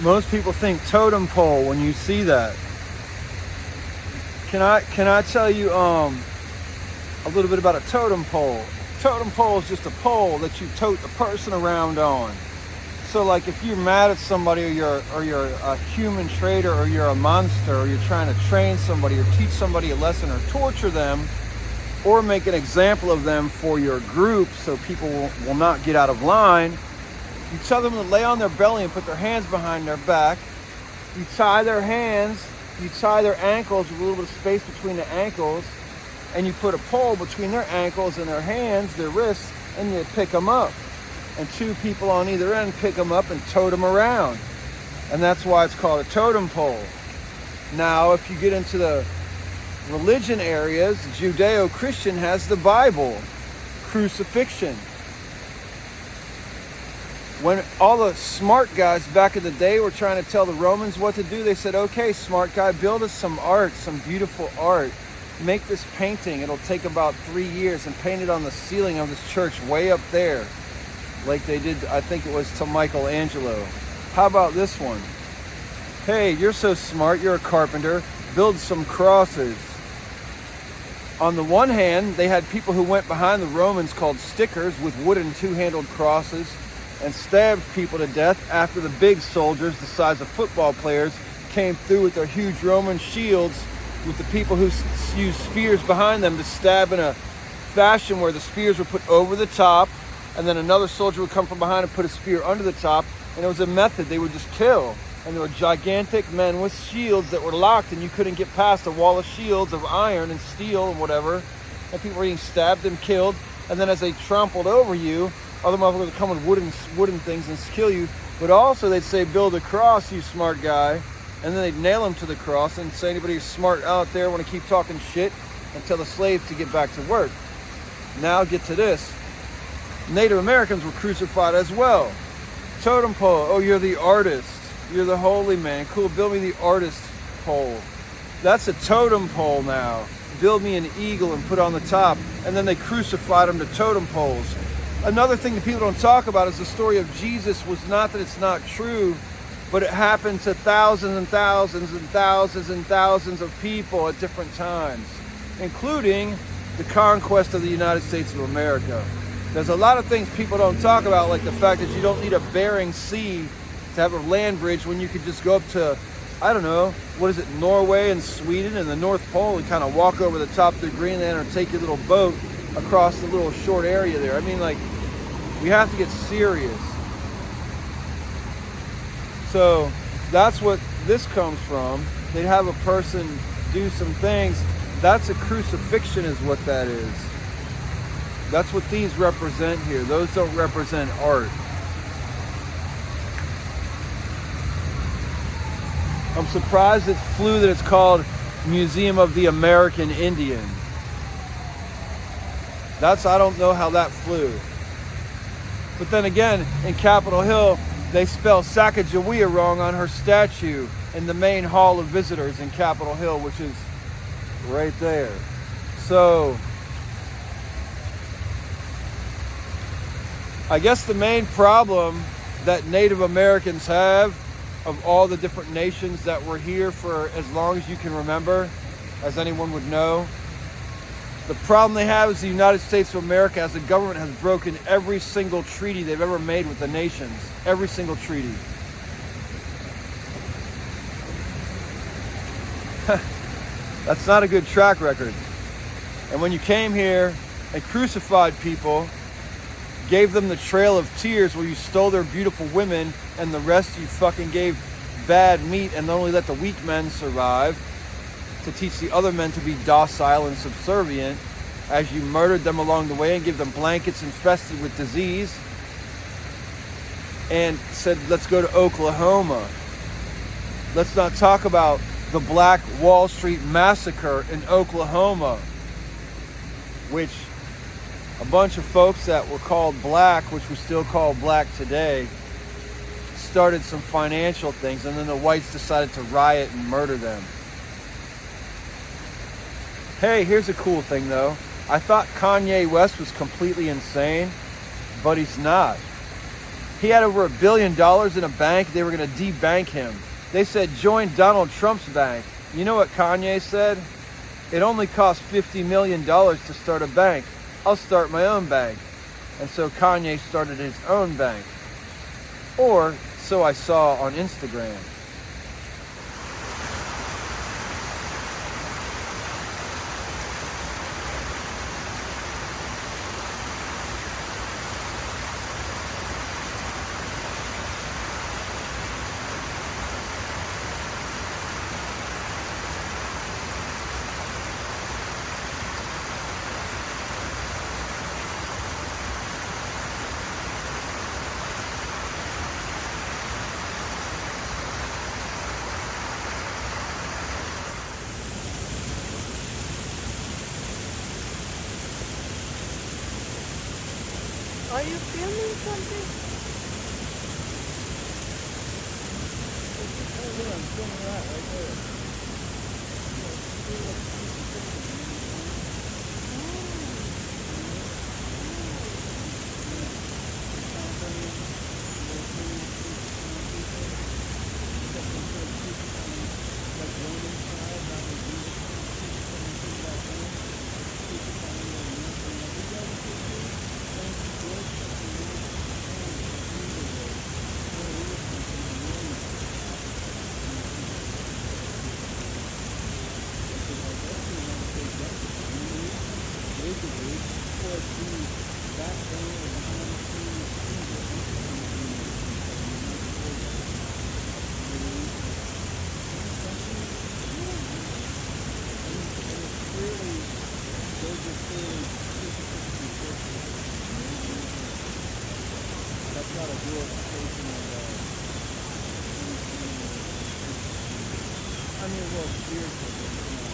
Most people think totem pole when you see that. Can I tell you a little bit about a totem pole? Totem pole is just a pole that you tote a person around on. So like if you're mad at somebody, or you're a human traitor, or you're a monster, or you're trying to train somebody or teach somebody a lesson or torture them, or make an example of them for your group so people will not get out of line, you tell them to lay on their belly and put their hands behind their back. You tie their hands, you tie their ankles with a little bit of space between the ankles, and you put a pole between their ankles and their hands, their wrists, and you pick them up. And two people on either end pick them up and tote them around. And that's why it's called a totem pole. Now, if you get into the religion areas, Judeo-Christian has the Bible, crucifixion. When all the smart guys back in the day were trying to tell the Romans what to do, they said, okay, smart guy, build us some art, some beautiful art. Make this painting. It'll take about 3 years, and paint it on the ceiling of this church way up there. Like they did, I think it was to Michelangelo. How about this one? Hey, you're so smart, you're a carpenter, build some crosses. On the one hand, they had people who went behind the Romans called stickers with wooden two-handled crosses and stabbed people to death after the big soldiers, the size of football players, came through with their huge Roman shields with the people who used spears behind them to stab in a fashion where the spears were put over the top, and then another soldier would come from behind and put a spear under the top, and it was a method they would just kill. And there were gigantic men with shields that were locked, and you couldn't get past a wall of shields of iron and steel and whatever, and people were getting stabbed and killed. And then as they trampled over you, other motherfuckers would come with wooden things and kill you. But also they'd say, build a cross, you smart guy, and then they'd nail him to the cross and say, anybody who's smart out there want to keep talking shit, and tell the slaves to get back to work. Now get to this. Native Americans were crucified as well. Totem pole. Oh, you're the artist. You're the holy man. Cool, build me the artist pole. That's a totem pole now. Build me an eagle and put on the top. And then they crucified them to totem poles. Another thing that people don't talk about is the story of Jesus was not that it's not true, but it happened to thousands and thousands and thousands and thousands of people at different times, including the conquest of the United States of America. There's a lot of things people don't talk about, like the fact that you don't need a Bering Sea to have a land bridge when you could just go up to, I don't know, what is it, Norway and Sweden and the North Pole and kind of walk over the top of the Greenland, or take your little boat across the little short area there. I mean, like, we have to get serious. So that's what this comes from. They'd have a person do some things. That's a crucifixion is what that is. That's what these represent here. Those don't represent art. I'm surprised it flew that it's called Museum of the American Indian. I don't know how that flew. But then again, in Capitol Hill, they spell Sacagawea wrong on her statue in the main hall of visitors in Capitol Hill, which is right there. So I guess the main problem that Native Americans have, of all the different nations that were here for as long as you can remember, as anyone would know, the problem they have is the United States of America as a government has broken every single treaty they've ever made with the nations. Every single treaty. That's not a good track record. And when you came here and crucified people, gave them the trail of tears where you stole their beautiful women, and the rest you fucking gave bad meat and only let the weak men survive to teach the other men to be docile and subservient, as you murdered them along the way and gave them blankets infested with disease, and said, let's go to Oklahoma. Let's not talk about the Black Wall Street Massacre in Oklahoma, which a bunch of folks that were called black, which we still call black today, started some financial things, and then the whites decided to riot and murder them. Hey, here's a cool thing though. I thought Kanye West was completely insane, but he's not. He had over $1 billion in a bank. They were going to debank him. They said, join Donald Trump's bank. You know what Kanye said? It only costs $50 million to start a bank. I'll start my own bank. And so Kanye started his own bank. Or so I saw on Instagram. Are you filming something? Oh yeah, I'm filming that right there. That's not a glorification of I mean, well, spiritual,